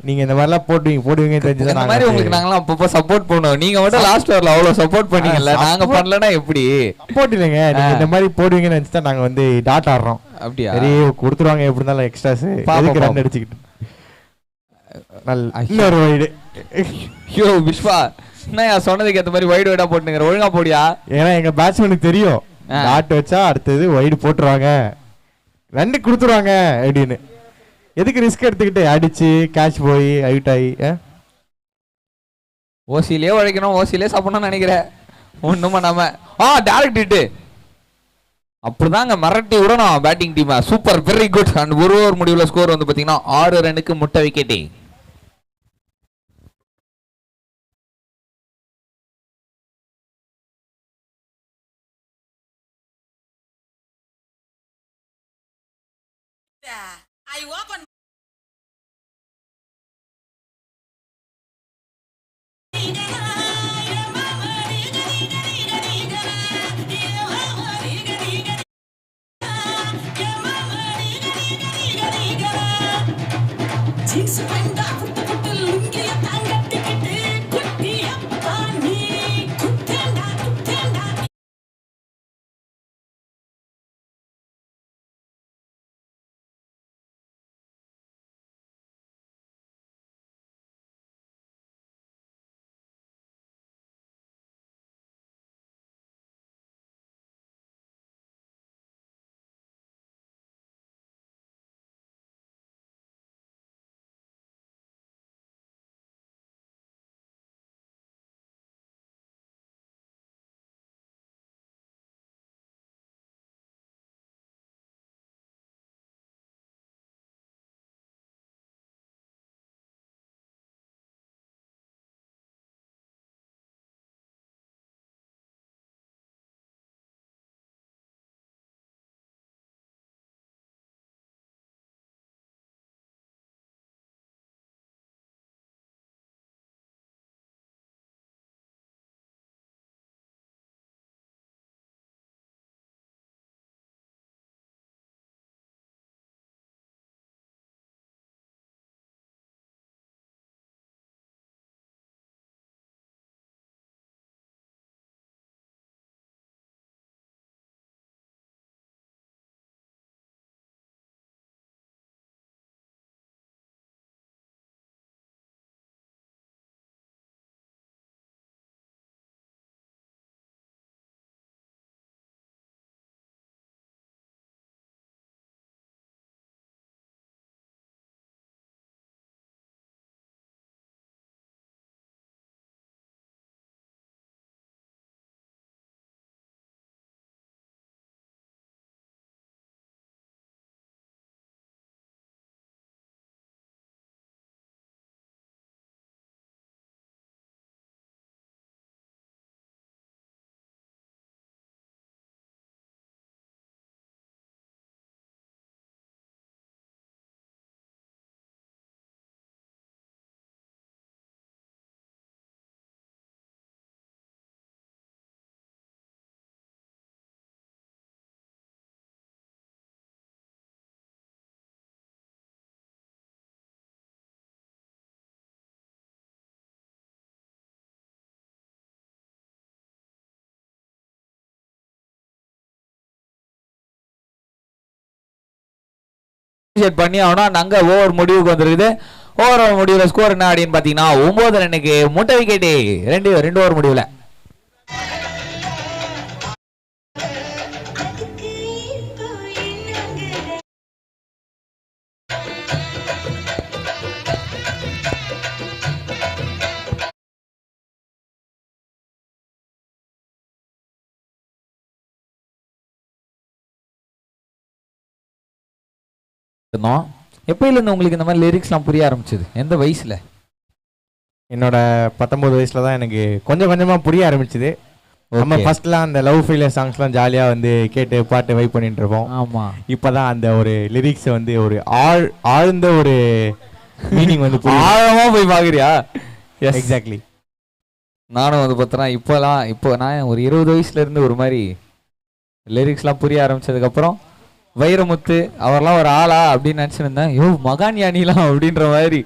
நீங்க இந்த மாதிரிலாம் போடுவீங்க தெரிஞ்சது. இந்த மாதிரி உங்களுக்கு நாங்கலாம் அப்பப்போ சப்போர்ட் பண்ணுவோம். நீங்க மட்டும் லாஸ்ட் ஓவர்ல அவ்வளவு சப்போர்ட் பண்ணீங்கல்ல, நாங்க பண்ணலனா எப்படி? சப்போர்ட் இல்லைங்க, நீங்க இந்த மாதிரி போடுவீங்கன்னு நினைச்சா நாங்க வந்து டாட் ஆடுறோம். அப்படியா? சரி கொடுத்துருவாங்க எப்படி இருந்தாலும் எக்ஸ்ட்ராஸ். எதுக்கு ரன் அடிச்சுக்கிட்டு. இன்னொரு வைடு. ஐயோ விஸ்வா, என்ன சொன்னதுக்கு ஏத்த மாதிரி வைடு வைடா போட்டுங்க, ஒழுங்கா போடியா. ஏன்னா எங்க பேட்ஸ்மேனுக்கு தெரியும் டாட் வச்சா அடுத்தது வைடு போட்டுருவாங்க, ரன் கொடுத்துருவாங்க அப்படின்னு. எதுக்கு ரிஸ்க் எடுத்துக்கிட்டு அடிச்சு கேட்ச் போய் அவுட் ஆகி ஓசிலே உழைக்கணும், ஓசிலே சாப்பிடணும்னு நினைக்கிறேன். ஒண்ணும் பண்ணாம டைரக்ட் ஹிட். அப்படிதாங்க மிரட்டி விடணும் batting team. Super, very good. And ஒரு ஓவர் முடிவுல ஸ்கோர் வந்து பாத்தீங்கன்னா 6 ரன்னுக்கு முட்டை wicket. I open Jinx went பண்ணி ஆகணும். அங்க ஓவர் முடிவுக்கு வந்துருக்குது. ஓவர் முடிவுல ஸ்கோர் என்ன அப்படின்னு பாத்தீங்கன்னா 9 ரன்னுக்கு முட்டை விக்கெட்டு. ரெண்டு ஓவர் முடிவுல எப்பயில இருந்து உங்களுக்கு இந்த மாதிரி லிரிக்ஸ்லாம் புரிய ஆரம்பிச்சது? எந்த வயசுல? என்னோட 19 வயசுல தான் எனக்கு கொஞ்சம் கொஞ்சமா புரிய ஆரம்பிச்சது. நம்ம ஃபர்ஸ்ட்லாம் அந்த லவ் ஃபெயிலியர் சாங்ஸ்லாம் ஜாலியா வந்து கேட்டு பாட்டு வைப் பண்ணிட்டு இருப்போம். ஆமா. இப்பதான் அந்த ஒரு லிரிக்ஸ் வந்து ஒரு ஆழ்ந்த ஒரு மீனிங் வந்து ஆழமா போய் பாக்குறியா? எக்ஸாக்ட்லி. நானும் வந்து பார்த்தனா இப்போ நான் ஒரு 20 வயசுல இருந்து ஒரு மாதிரி லிரிக்ஸ்லாம் புரிய ஆரம்பிச்சதுக்கு அப்புறம் வைரமுத்து அவர்லாம் ஒரு ஆளா அப்படின்னு நினச்சிருந்தேன். யோ மகான் யானிலாம் அப்படின்ற மாதிரி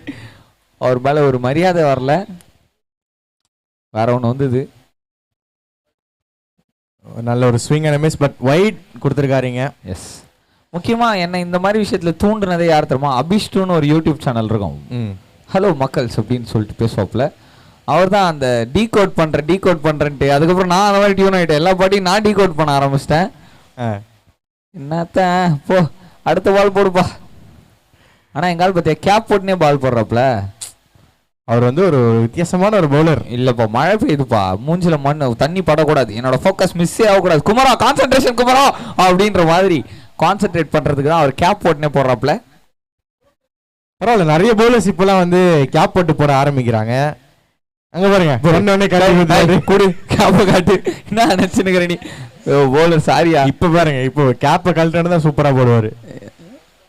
அவர் மேலே ஒரு மரியாதை வரல. வேற ஒன்று வந்தது. நல்ல ஒரு swing and miss but wide கொடுத்துருக்காருங்க. எஸ். முக்கியமாக என்ன இந்த மாதிரி விஷயத்தில் தூண்டுனதே யார் தெரியுமா? அபிஷ்டுன்னு ஒரு யூடியூப் சேனல் இருக்கும். ஹலோ மக்கள்ஸ் அப்படின்னு சொல்லிட்டு பேசுவாப்புல. அவர் தான் அந்த டீகோட் பண்ணுறேன்ட்டு அதுக்கப்புறம் நான் அந்த மாதிரி டியூன் ஆகிட்டேன். எல்லா பாட்டையும் நான் டீகோட் பண்ண ஆரம்பிச்சிட்டேன். என்னத்த போ அடுத்த பால் போடுப்பா. ஆனால் எங்கால் பார்த்தியா கேப் போட்டுனே பால் போடுறாப்புல. அவர் வந்து ஒரு வித்தியாசமான ஒரு பவுலர். இல்லைப்பா மழை பெய்யுதுப்பா, மூஞ்சில மண் தண்ணி படக்கூடாது, என்னோட ஃபோக்கஸ் மிஸ்ஸே ஆகக்கூடாது, குமரா கான்சென்ட்ரேஷன் குமரா அப்படின்ற மாதிரி கான்சென்ட்ரேட் பண்ணுறதுக்கு தான் அவர் கேப் போட்டுனே போடுறாப்புல. பரவாயில்ல, நிறைய பவுலர்ஸ் இப்போலாம் வந்து கேப் போட்டு போட ஆரம்பிக்கிறாங்க. அங்க பாருங்க கொடு கேப்பை காட்டு. என்ன நினைச்சுன்னு நீ பவுலர்? சாரியா இப்ப பாருங்க, இப்போ கேப்பை கழட்டு தான் சூப்பரா போடுவாரு.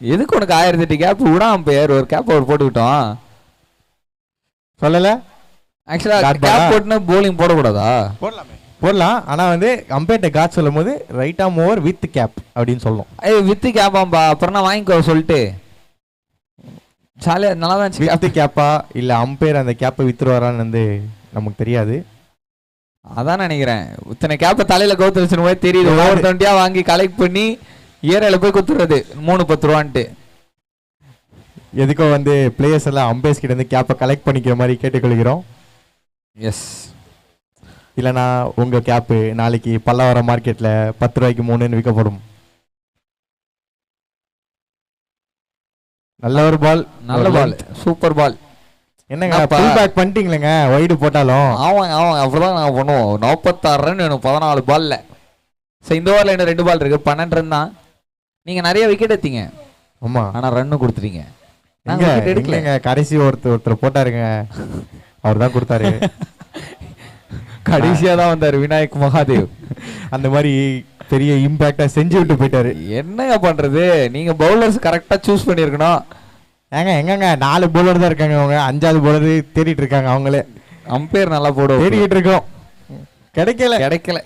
எதுக்கு உனக்கு 1008 கேப் விடாம பேர் ஒரு கேப் அவர் போட்டுக்கிட்டோம் சொல்லல. ஆக்சுவலா கேப் போட்டுனா போலிங் போடக்கூடாதா? போடலாம், ஆனா வந்து அம்பேர்ட்ட காட் சொல்லும் போது ரைட் ஆம் ஓவர் வித் கேப் அப்படின்னு சொல்லணும். வித் கேப்பாம்பா, அப்புறம் நான் வாங்கிக்கோ சொல்லிட்டு ஜாலியா நல்லா தான் வித் கேப்பா இல்ல அம்பேர் அந்த கேப்பை வித்துருவாரான்னு வந்து நமக்கு தெரியாது. அதான் நினைக்கிறேன். இத்தனை கேப்பை தலையில கவுத்து வச்சுன்னு போய் தெரியுது. ஒவ்வொரு தண்டியா வாங்கி கலெக்ட் பண்ணி ஏரியால போய் குத்துறது 3-10 ரூபான்ட்டு. எதுக்கோ வந்து பிளேயர்ஸ் எல்லாம் அம்பேர்ஸ் கிட்ட இருந்து கேப்பை கலெக்ட் பண்ணிக்கிற மாதிரி கேட்டுக்கொள்கிறோம். எஸ். இல்லைனா உங்க கேப்பு நாளைக்கு பல்லவரம் மார்க்கெட்ல 10 ரூபாய்க்கு 3 விற்கப்படும். நல்ல ஒரு பால், நல்ல பால், சூப்பர் பால். என்னங்க புல் பேக் பண்ணிட்டீங்களேங்க வைடு போட்டாலும்? ஆமாங்க அப்படிதான் நாங்கள் பண்ணுவோம். 46 ரன் வேணும் 14 பால்ல. சரி, இந்த ஓவரில் இன்னும் 2 பால் இருக்கு, 12 ரன் தான். நீங்க நிறைய விக்கெட் எடுத்தீங்க. ஆமா, ஆனா ரன்னு கொடுத்துட்டீங்க. எடுக்கலங்க, கடைசி ஒருத்தர் போட்டாருங்க, அவர் தான் கொடுத்தாரு. கடைசியா தான் வந்தாரு விநாயக் மகாதேவ். அந்த மாதிரி பெரிய இம்பாக்டா செஞ்சு விட்டு போயிட்டாரு. என்னங்க பண்றது, நீங்க பவுலர்ஸ் கரெக்டா சூஸ் பண்ணிருக்கணும். எங்கங்க 4 பவுலர் தான் இருக்காங்க, அவங்க 5வது பவுலர் தேடிட்டு இருக்காங்க. அவங்களே அம்பையர் நல்லா போடுவோம் தேடிட்டு இருக்கோம், கிடைக்கல.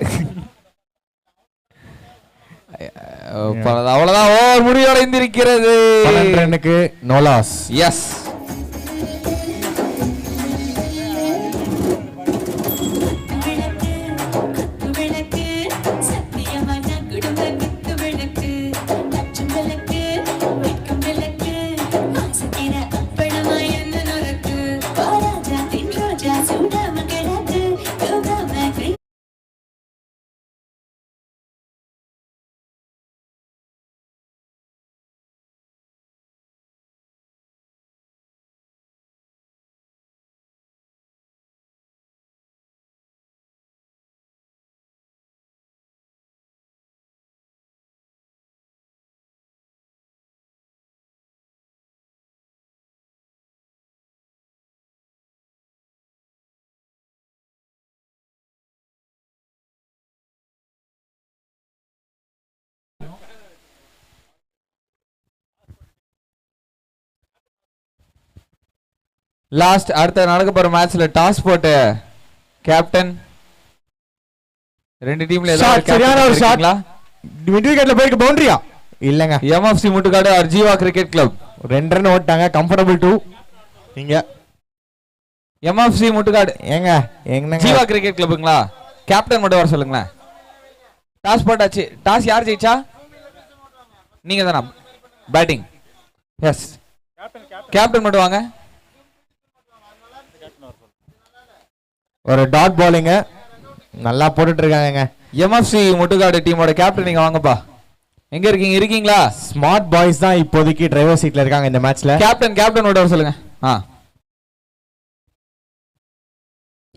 அவ்வளவுதான், ஓவர் முடிவடைந்திருக்கிறது. 12 ரன்னுக்கு நோ லாஸ். எஸ். லாஸ்ட் அடுத்த நடக்க போற மேட்ச்ல டாஸ் போட்டு கேப்டன் 2 டீம்ல சரியான ஒரு ஷாட். மிட் விக்கெட்ல போயிருக்கு, பவுண்டரியா இல்லங்க. MFC Muttukadu R Jeeva cricket club 2 run ஓட்டாங்க, கம்ஃபர்டபிள் 2. நீங்க எம்எஃப்சி முட்டுக்காடு எங்க ஜீவா கிரிக்கெட் கிளப்புங்களா? கேப்டன் மட்டும் வர சொல்லுங்களேன். டாஸ் போட்டாச்சு. டாஸ் யார் ஜெயிச்சா? நீங்க தானா பேட்டிங்? எஸ் கேப்டன் மட்டும் வாங்க. ஒரு டாட் பாலிங்க நல்லா போட்டுட்டு இருக்காங்க. எம்எஃப்சி முட்டுக்காடு டீமோட கேப்டன் நீங்க வாங்கப்பா. எங்க இருக்கீங்க? இருக்கீங்களா? ஸ்மார்ட் பாய்ஸ் தான் இப்போதைக்கு டிரைவர் சீட்ல இருக்காங்க இந்த மேட்ச்ல. கேப்டன் விட சொல்லுங்க.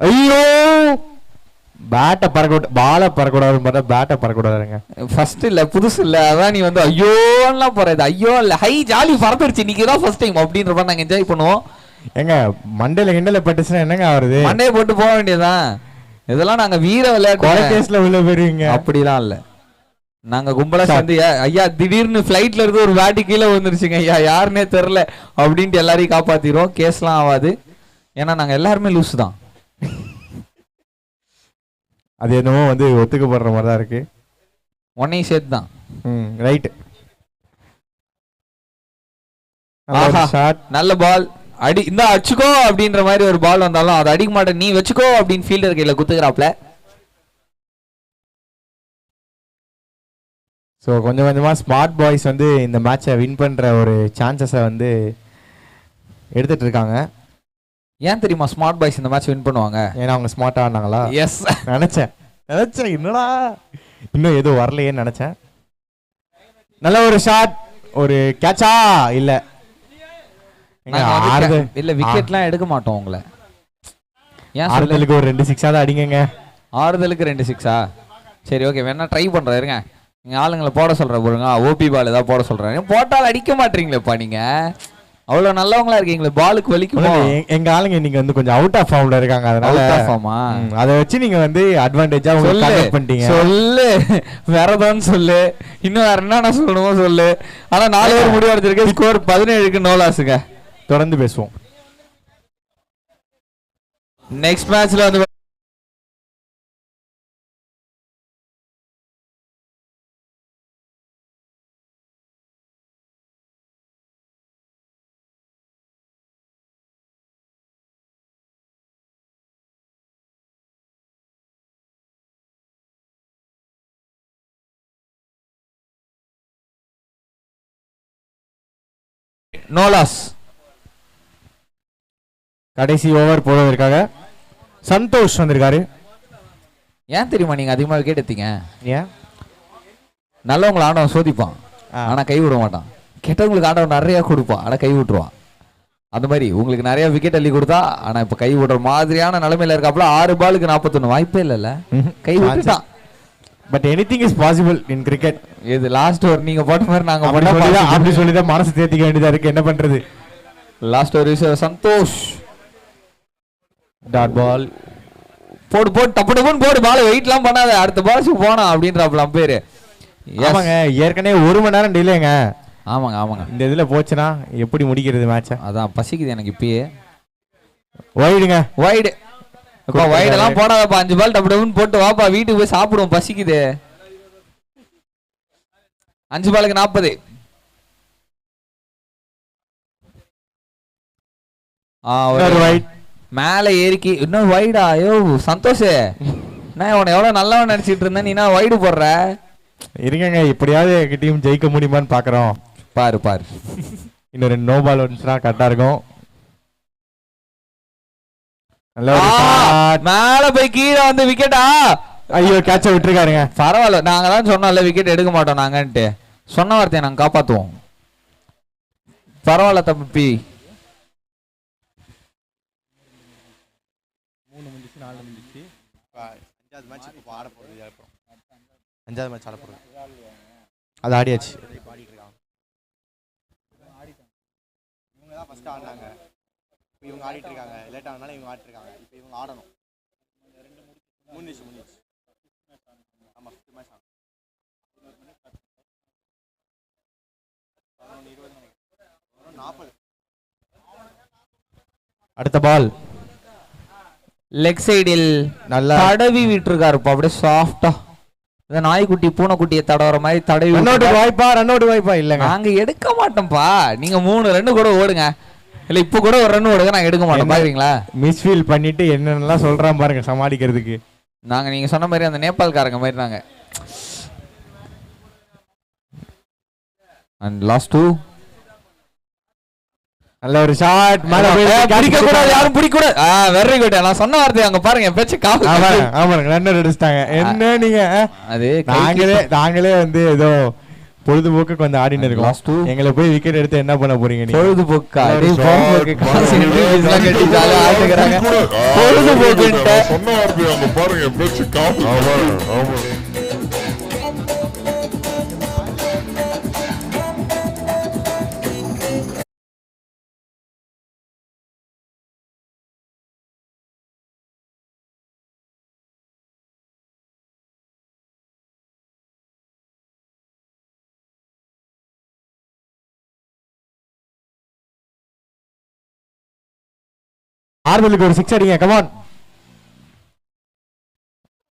ஐயோ பேட்டை பறக்க பால பறக்கூடாதுன்னு பார்த்தா பேட்டை பறக்கூடாதுங்க. ஃபர்ஸ்ட் இல்ல புதுசு இல்ல, அதான் நீ வந்து ஐயோலாம் போறது. ஐயோ இல்ல, ஹை ஜாலி பறந்துருச்சு. இன்னைக்கு தான் ஃபர்ஸ்ட் டைம் அப்படின்ற மாதிரி நாங்க என்ஜாய் பண்ணுவோம். எங்க மண்டையில கிண்டல பட்டுச்சுன்னா என்னங்க ஆகுறது? மண்டையை போட்டு போக வேண்டியதுதான். இதெல்லாம் நாங்க வீர விளையாட்டு கேஸ்ல உள்ள போயிருவீங்க. அப்படிலாம் இல்ல, நாங்க கும்பலா சேர்ந்து ஐயா திடீர்னு பிளைட்ல இருந்து ஒரு வாட்டி கீழே வந்துருச்சுங்க ஐயா, யாருன்னே தெரியல அப்படின்ட்டு எல்லாரையும் காப்பாத்திடுவோம். கேஸ்லாம் ஆகாது, ஏன்னா நாங்க எல்லாருமே லூஸ் தான். அது என்னமோ வந்து ஒத்துக்கப்படுற மாதிரி தான் இருக்கு. ஒன்னையும் சேர்த்து தான். ரைட். நல்ல பால் அடி, இந்த அடிச்சுக்கோ அப்படின்ற மாதிரி ஒரு பால் வந்தாலும் அதை அடிக்க மாட்டேன், நீ வச்சுக்கோ அப்படின்னு ஃபீல்டர் கையில குத்துக்கிறாப்ல. ஸோ கொஞ்சம் கொஞ்சமாக ஸ்மார்ட் பாய்ஸ் வந்து இந்த மேட்சை வின் பண்ணுற ஒரு சான்சஸை வந்து எடுத்துட்டு இருக்காங்க. ஏன் தெரியுமா ஸ்மார்ட் பாய்ஸ் இந்த மேட்ச் வின் பண்ணுவாங்க? ஏன்னா அவங்க ஸ்மார்ட்டாக ஆனாங்களா? எஸ், நினச்சேன் என்னடா இன்னும் எதுவும் வரலையேன்னு நினச்சேன். நல்ல ஒரு ஷாட், ஒரு கேட்சா இல்லை இல்ல விக்கெட்லாம் எடுக்க மாட்டோம் உங்களை. ஏன் ஆறுதலுக்கு ஒரு 2 6 தான் அடிங்க. ஆறுதலுக்கு 2 6 சரி ஓகே, வேணா ட்ரை பண்றேன் இருங்க. நீங்க ஆளுங்களை போட சொல்றேன் பாருங்க, ஓபி பால் ஏதாவது போட சொல்றேன். போட்டால் அடிக்க மாட்டீங்களேப்பா, நீங்க அவ்வளவு நல்லவங்களா இருக்கீங்களே. பாலுக்கு வலிக்குமா? எங்க ஆளுங்க இன்னைக்கு வந்து கொஞ்சம் அவுட் ஆஃப் ஃபார்ம்ல இருக்காங்க, அதனால அதை வச்சு நீங்க வந்து அட்வான்டேஜா பண்ணிட்டீங்க. சொல்லு வேற ஏதாவது சொல்லு, இன்னும் வேற என்ன சொல்லணுமோ சொல்லு. ஆனா 4 ஓவர் முடிவு அடிச்சிருக்கு, ஸ்கோர் 17க்கு நோ லாஸுங்க. தொடர்ந்து பேசுவோம். நெக்ஸ்ட் மேட்ச்ல வந்து நோ லாஸ். கடைசி ஓவர் போடுவதற்காக சந்தோஷ் வந்திருக்காரு. ஏன் தெரியுமா நீங்க அதிகமா விக்கெட் எடுத்தீங்க? ஏன்? நல்லவங்களை ஆண்டவன் சோதிப்பான், ஆனா கை விட மாட்டான். கெட்டவங்களுக்கு ஆண்டவன் நிறைய கொடுப்பான், ஆனா கை விட்டுருவான். அந்த மாதிரி உங்களுக்கு நிறைய விக்கெட் அள்ளி கொடுத்தா, ஆனா இப்ப கை விடுற மாதிரியான நிலைமையில இருக்காப்புல. 6 பாலுக்கு 41 வாய்ப்பே இல்லைல்ல, கை விட்டுட்டான். But anything is possible in cricket. இது லாஸ்ட் ஓவர் நீங்க போட்ட மாதிரி நாங்க அப்படி சொல்லிதான் மனசு தேத்திக்க வேண்டியதா இருக்கு. என்ன பண்றது? Last over Santosh dot ball போடு டப்பு டப்புன்னு போடு, பால் வெயிட்லாம் பண்ணாத, அடுத்த பாலுக்கு போனா அப்படின்றாப்ல அம்பேர். ஆமாங்க, ஏற்கனவே 1 மணி நேரம் டிலேங்க. ஆமாங்க இந்த இதுல போச்சுன்னா எப்படி முடிக்கிறது மேட்சை? அதான் பசிக்குது எனக்கு இப்பயே. வைடுங்க, வைடு வைடெல்லாம் போடாதப்பா. 5 பால் டப்பு டப்புன்னு போட்டு வாப்பா, வீட்டுக்கு போய் சாப்பிடுவோம், பசிக்குது. 5 பாலுக்கு 40. ஒரு வைட் மேல ஏறிக்கி இன்னும் வைடா. ஐயோ சந்தோஷ், நான் உன்னை எவ்வளவு நல்லவன் நினைச்சிட்டு இருந்தேன், நீ நான் வைடு போடுற. இருங்க, எப்படியாவது டீம் ஜெயிக்க முடியுமான்னு பாக்குறோம். பாரு இன்னும் 2 நோ பால் வந்துச்சுன்னா கரெக்டா இருக்கும். மேல போய் கீழே வந்து விக்கெட்டா. ஐயோ கேட்ச விட்டுருக்காருங்க. பரவாயில்ல, நாங்க தான் சொன்னோம்ல விக்கெட் எடுக்க மாட்டோம் நாங்கன்ட்டு. சொன்ன வார்த்தையை நாங்க காப்பாத்துவோம். பரவாயில்ல தம்பி. 3 முடிச்சு 4 முடிச்சு 5வது மேட்ச் இப்போ ஆட போறது. 5வது மேட்ச் ஆட போறது, அது ஆடியாச்சு. இவங்க தான் ஃபர்ஸ்ட் ஆடினாங்க, இவங்க ஆடிட்டு இருக்காங்க. லேட் ஆனாலும் இவங்க ஆடிட்டு இருக்காங்க. இப்போ இவங்க ஆடணும். 3 நிமிஷம் முடிச்சு. ஆமா 5 மேட்ச் ஆகும். 40. அடுத்த பால் லெக் சைடில் நல்லா தடவி விட்டுருக்காருப்பா, அப்படியே சாஃப்டா. இந்த நாய்க்குட்டி பூனைக்குட்டியை தடவுற மாதிரி தடவி. ரன் அவுட் வாய்ப்பா இல்லைங்க, நாங்க எடுக்க மாட்டோம்ப்பா. நீங்க 3 ரன் கூட ஓடுங்க, இல்ல இப்ப கூட ஒரு ரன் ஓடுங்க, நாங்க எடுக்க மாட்டோம். பாக்குறீங்களா? மிஸ்ஃபீல் பண்ணிட்டு என்னென்னலாம் சொல்றான் பாருங்க சமாளிக்கிறதுக்கு. நாங்க நீங்க சொன்ன மாதிரி அந்த நேபாள்காரங்க மாதிரி நாங்க. அண்ட் லாஸ்ட் 2 நல்ல ஒரு ஷாட் மேல பிடிக்க கூடாது, யாரும் பிடிக்க கூடாது. Very good. நான் சொன்ன வார்த்தை அங்க பாருங்க, பேச்சு காவல். ஆமாங்க, ரன்னர் அடிச்சிட்டாங்க. என்ன நீங்க அது நாங்களே வந்து ஏதோ பொழுதுபோக்கு கொஞ்சம் ஆடினு இருக்கோம். எங்களை போய் விக்கெட் எடுத்து என்ன பண்ண போறீங்க நீங்க? பொழுதுபோக்கா? பொழுதுபோக்குன்ட்டு சொன்ன வார்த்தை அங்க பாருங்க, பேச்சு காவல். ஆர்வலுக்கு ஒரு 6 அடிங்க, கமான்.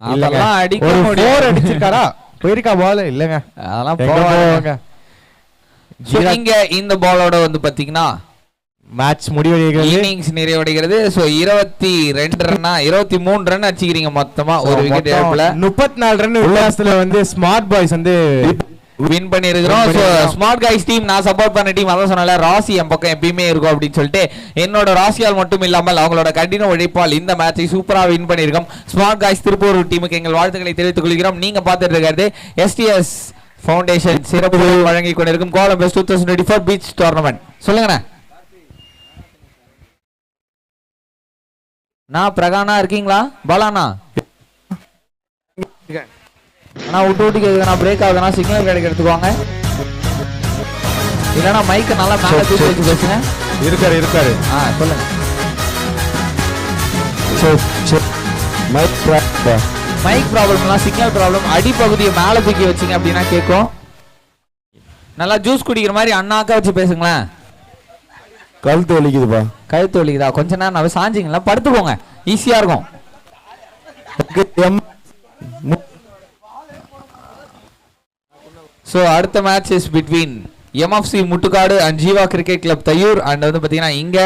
அதெல்லாம் அடிக்க ஒரு 4 முடியும். அடிச்சிருக்காரா? போயிருக்கா பால்? இல்லங்க, அதெல்லாம் எங்க போவாங்க. இங்க இந்த பாலோட வந்து பாத்தீங்கன்னா மேட்ச் முடிவடைகிறது, இன்னிங்ஸ் நிறைவடைகிறது. சோ 22 ரன்னா 23 ரன் அடிச்சிக்கிறீங்க மொத்தமா ஒரு விக்கெட் இழப்புல. 34 ரன் வித்தியாசத்துல வந்து ஸ்மார்ட் பாய்ஸ் வந்து வின் பண்ணிருக்கிறோம். சோ ஸ்மார்ட் கைஸ் டீம் நான் சப்போர்ட் பண்ண டீம். அதான் சொன்னால ராசி என் பக்கம் எப்பயுமே இருக்கும் அப்படின்னு சொல்லிட்டு என்னோட ராசியால் மட்டும் இல்லாமல் அவங்களோட கடின உழைப்பால் இந்த மேட்சை சூப்பரா வின் பண்ணிருக்கோம். ஸ்மார்ட் கைஸ் திருப்பூர் டீமுக்கு எங்கள் வாழ்த்துக்களை தெரிவித்துக் கொள்கிறோம். நீங்க பார்த்துட்டு இருக்கிறது STS ஃபவுண்டேஷன் சிறப்பு வழங்கி கொண்டிருக்கும் கோலம் பெஸ்ட் 2024 பீச் டோர்னமெண்ட். சொல்லுங்கண்ணா. நான் பிரகானா இருக்கீங்களா? பாலாண்ணா அண்ணா விட்டு கேக்குதுண்ணா, பிரேக் ஆகுதுண்ணா, சிக்னல் கிடைக்க எடுத்துக்குவாங்க. இல்லைன்னா மைக்கை நல்லா மேலே தூக்கி வச்சு பேசுங்க. இருக்காரு. சொல்லுங்க. மைக் ப்ராப்ளம்லாம் சிக்னல் ப்ராப்ளம். அடிப்பகுதியை மேலே தூக்கி வச்சிங்க அப்படின்னா கேட்கும். நல்லா ஜூஸ் குடிக்கிற மாதிரி அண்ணாக்கா வச்சு பேசுங்களேன். கழுத்து வலிக்குதுப்பா. கழுத்து வலிக்குதா? கொஞ்ச நேரம் நான் சாஞ்சிங்களா, படுத்துக்கோங்க, ஈஸியா இருக்கும். ஸோ அடுத்த match is between MFC Muttukadu and Jeeva cricket club Thaiyur. And வந்து பார்த்தீங்கன்னா இங்க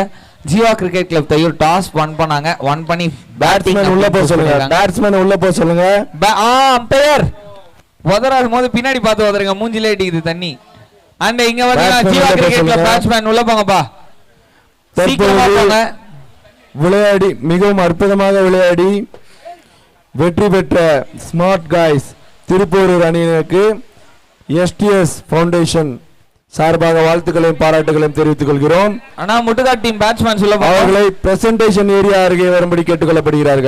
Jeeva cricket club Thaiyur toss 1 பண்ணாங்க. 1 பண்ணி பேட்ஸ்மேன் உள்ள போக சொல்லுங்க. அம்பையர் உதறாத போது பின்னாடி பார்த்து உதறுங்க, மூஞ்சிலே அடிக்குது தண்ணி. அண்ட் இங்க வந்து ஜீவா கிரிக்கெட் கிளப் பேட்ஸ்மேன் உள்ள போங்கப்பா, சீக்கிரமா போங்க. விளையாடி மிகவும் அற்புதமாக விளையாடி வெற்றி பெற்ற ஸ்மார்ட் காய்ஸ் திருப்பூர் அணியினருக்கு STS ஃபவுண்டேஷன் சார்பாக வாழ்த்துக்களையும் பாராட்டுகளையும் தெரிவித்துக் கொள்கிறோம். ஆனா முட்டுக்காடு டீம் பேட்ஸ்மேன் சொல்ல அவர்களை பிரசன்டேஷன் ஏரியா அருகே வரும்படி கேட்டுக்கொள்ளப்படுகிறார்கள்.